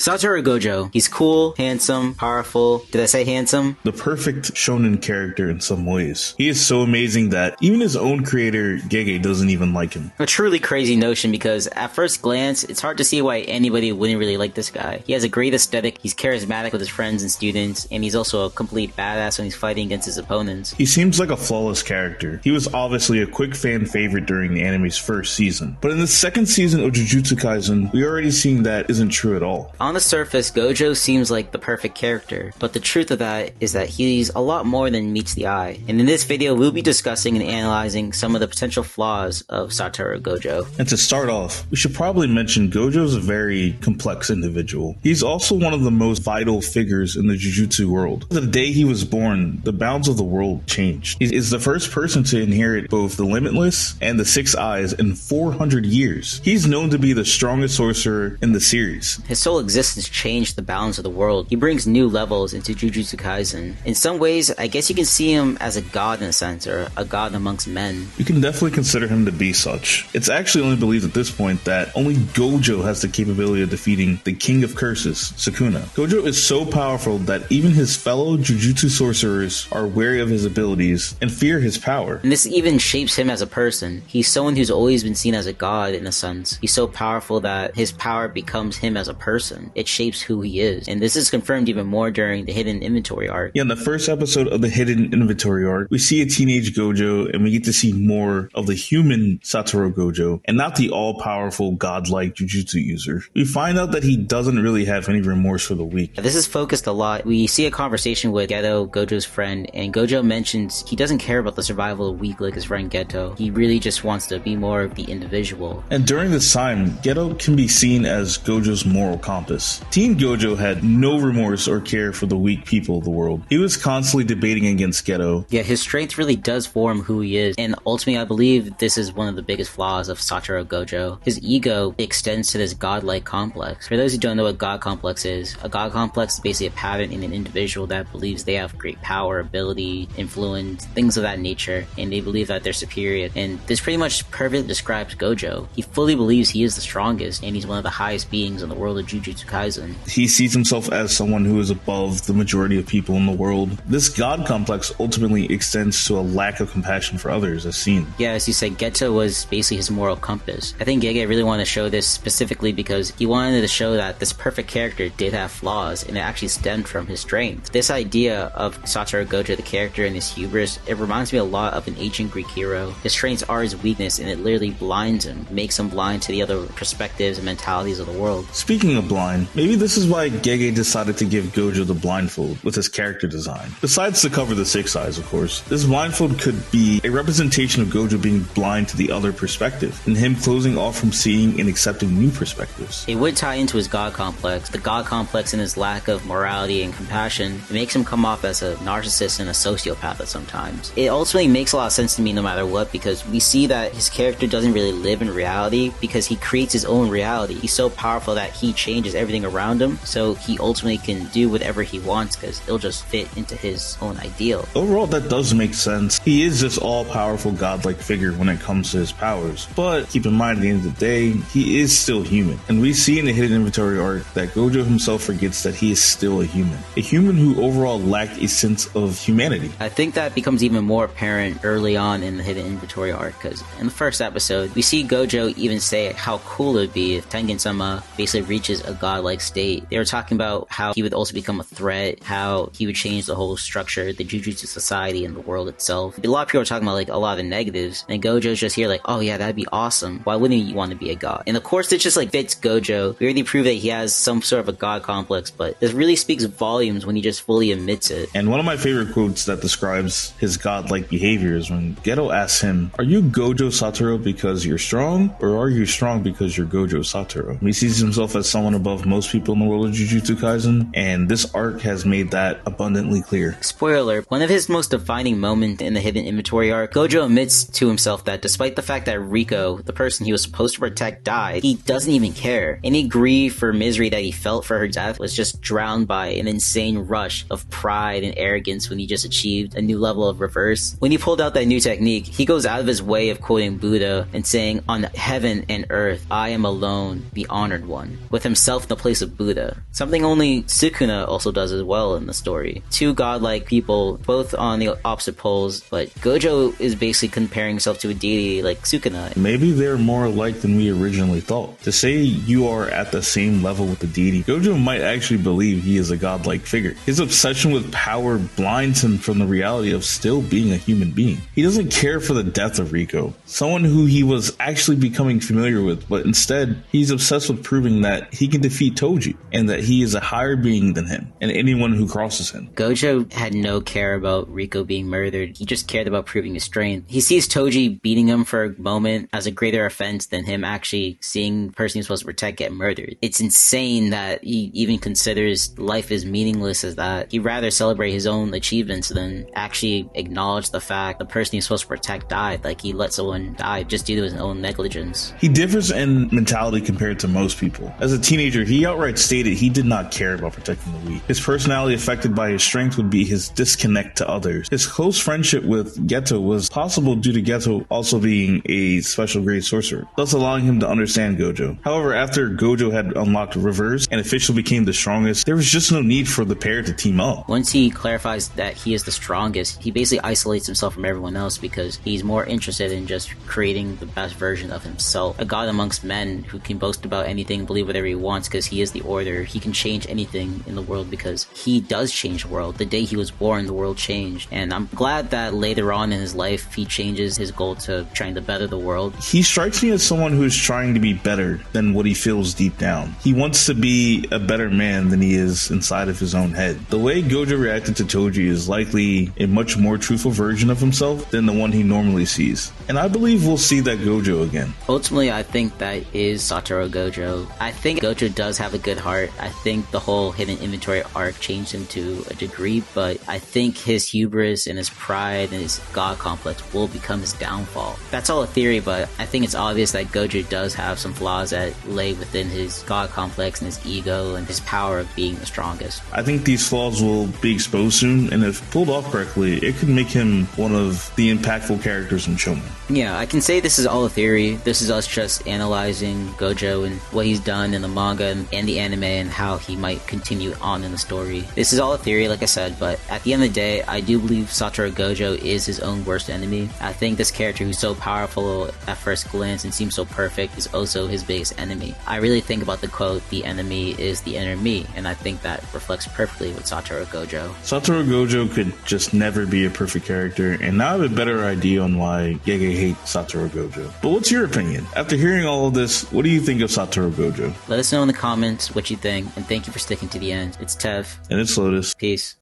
Satoru Gojo. He's cool, handsome, powerful. Did I say handsome? The perfect shonen character in some ways. He is so amazing that even his own creator, Gege, doesn't even like him. A truly crazy notion because at first glance, it's hard to see why anybody wouldn't really like this guy. He has a great aesthetic, he's charismatic with his friends and students, and he's also a complete badass when he's fighting against his opponents. He seems like a flawless character. He was obviously a quick fan favorite during the anime's first season. But in the second season of Jujutsu Kaisen, we're already seeing that isn't true at all. On the surface, Gojo seems like the perfect character, but the truth of that is that he's a lot more than meets the eye. And in this video, we'll be discussing and analyzing some of the potential flaws of Satoru Gojo. And to start off, we should probably mention Gojo's a very complex individual. He's also one of the most vital figures in the Jujutsu world. The day he was born, the bounds of the world changed. He is the first person to inherit both the Limitless and the Six Eyes in 400 years. He's known to be the strongest sorcerer in the series. His sole existence changed the balance of the world. He brings new levels into Jujutsu Kaisen. In some ways, I guess you can see him as a god in a sense, or a god amongst men. You can definitely consider him to be such. It's actually only believed at this point that only Gojo has the capability of defeating the King of Curses, Sukuna. Gojo is so powerful that even his fellow Jujutsu sorcerers are wary of his abilities and fear his power. And this even shapes him as a person. He's someone who's always been seen as a god in a sense. He's so powerful that his power becomes him as a person. It shapes who he is. And this is confirmed even more during the Hidden Inventory arc. Yeah, in the first episode of the Hidden Inventory arc, we see a teenage Gojo and we get to see more of the human Satoru Gojo and not the all-powerful godlike Jujutsu user. We find out that he doesn't really have any remorse for the weak. This is focused a lot. We see a conversation with Geto, Gojo's friend, and Gojo mentions he doesn't care about the survival of the weak like his friend Geto. He really just wants to be more of the individual. And during this time, Geto can be seen as Gojo's moral compass. Teen Gojo had no remorse or care for the weak people of the world. He was constantly debating against Geto. Yeah, his strength really does form who he is, and ultimately I believe this is one of the biggest flaws of Satoru Gojo. His ego extends to this godlike complex. For those who don't know what god complex is, a god complex is basically a pattern in an individual that believes they have great power, ability, influence, things of that nature, and they believe that they're superior. And this pretty much perfectly describes Gojo. He fully believes he is the strongest, and he's one of the highest beings in the world of Jujutsu Kaisen. He sees himself as someone who is above the majority of people in the world. This god complex ultimately extends to a lack of compassion for others, as seen. Yeah, as you said, Geto was basically his moral compass. I think Gege really wanted to show this specifically because he wanted to show that this perfect character did have flaws, and it actually stemmed from his strength. This idea of Satoru Gojo, the character, and his hubris, it reminds me a lot of an ancient Greek hero. His strengths are his weakness, and it literally blinds him, makes him blind to the other perspectives and mentalities of the world. Speaking of blind, maybe this is why Gege decided to give Gojo the blindfold with his character design. Besides to cover the Six Eyes, of course, this blindfold could be a representation of Gojo being blind to the other perspective, and him closing off from seeing and accepting new perspectives. It would tie into his god complex. The god complex and his lack of morality and compassion, it makes him come off as a narcissist and a sociopath at sometimes. It ultimately makes a lot of sense to me no matter what, because we see that his character doesn't really live in reality because he creates his own reality. He's so powerful that he changes everything around him, so he ultimately can do whatever he wants because it'll just fit into his own ideal. Overall, that does make sense. He is this all-powerful godlike figure when it comes to his powers, but keep in mind at the end of the day, he is still human. And we see in the Hidden Inventory arc that Gojo himself forgets that he is still a human who overall lacked a sense of humanity. I think that becomes even more apparent early on in the Hidden Inventory arc, because in the first episode, we see Gojo even say how cool it would be if Tengen-sama basically reaches a godlike state. They were talking about how he would also become a threat, how he would change the whole structure, the Jujutsu society, and the world itself. A lot of people are talking about like a lot of the negatives, and Gojo's just here like, oh yeah, that'd be awesome. Why wouldn't you want to be a god? And of course, it just like fits Gojo. We already proved that he has some sort of a god complex, but this really speaks volumes when he just fully admits it. And one of my favorite quotes that describes his godlike behavior is when Geto asks him, are you Gojo Satoru because you're strong, or are you strong because you're Gojo Satoru? He sees himself as someone above most people in the world of Jujutsu Kaisen, and this arc has made that abundantly clear. Spoiler, one of his most defining moments in the Hidden Inventory arc, Gojo admits to himself that despite the fact that Rico, the person he was supposed to protect, died, he doesn't even care. Any grief or misery that he felt for her death was just drowned by an insane rush of pride and arrogance when he just achieved a new level of reverse. When he pulled out that new technique, he goes out of his way of quoting Buddha and saying, on heaven and earth, I am alone, the honored one. With himself the place of Buddha, something only Sukuna also does as well in the story. Two godlike people, both on the opposite poles, but Gojo is basically comparing himself to a deity like Sukuna. Maybe they're more alike than we originally thought. To say you are at the same level with the deity, Gojo might actually believe he is a godlike figure. His obsession with power blinds him from the reality of still being a human being. He doesn't care for the death of Riko, someone who he was actually becoming familiar with, but instead he's obsessed with proving that he can defeat Toji and that he is a higher being than him and anyone who crosses him. Gojo had no care about Riko being murdered. He just cared about proving his strength. He sees Toji beating him for a moment as a greater offense than him actually seeing the person he's supposed to protect get murdered. It's insane that he even considers life as meaningless as that. He'd rather celebrate his own achievements than actually acknowledge the fact the person he's supposed to protect died. Like, he let someone die just due to his own negligence. He differs in mentality compared to most people. As a teenager, he outright stated he did not care about protecting the weak. His personality affected by his strength would be his disconnect to others. His close friendship with Geto was possible due to Geto also being a special grade sorcerer, thus allowing him to understand Gojo. However, after Gojo had unlocked Reverse and officially became the strongest, there was just no need for the pair to team up. Once he clarifies that he is the strongest, he basically isolates himself from everyone else because he's more interested in just creating the best version of himself. A god amongst men who can boast about anything, believe whatever he wants because he is the order. He can change anything in the world because he does change the world. The day he was born, the world changed. And I'm glad that later on in his life, he changes his goal to trying to better the world. He strikes me as someone who is trying to be better than what he feels deep down. He wants to be a better man than he is inside of his own head. The way Gojo reacted to Toji is likely a much more truthful version of himself than the one he normally sees. And I believe we'll see that Gojo again. Ultimately, I think that is Satoru Gojo. I think Gojo does have a good heart. I think the whole hidden inventory arc changed him to a degree, but I think his hubris and his pride and his god complex will become his downfall. That's all a theory, but I think it's obvious that Gojo does have some flaws that lay within his god complex and his ego and his power of being the strongest. I think these flaws will be exposed soon, and if pulled off correctly, it could make him one of the impactful characters in Shonen. Yeah, I can say this is all a theory. This is us just analyzing Gojo and what he's done in the manga and the anime and how he might continue on in the story. This is all a theory, like I said, but at the end of the day, I do believe Satoru Gojo is his own worst enemy. I think this character who's so powerful at first glance and seems so perfect is also his biggest enemy. I really think about the quote, "The enemy is the inner me," and I think that reflects perfectly with Satoru Gojo. Satoru Gojo could just never be a perfect character, and now I have a better idea on why Gege hates Satoru Gojo. But what's your opinion? After hearing all of this, what do you think of Satoru Gojo? Let us know in the comments what you think, and thank you for sticking to the end. It's Tev. And it's Lotus. Peace.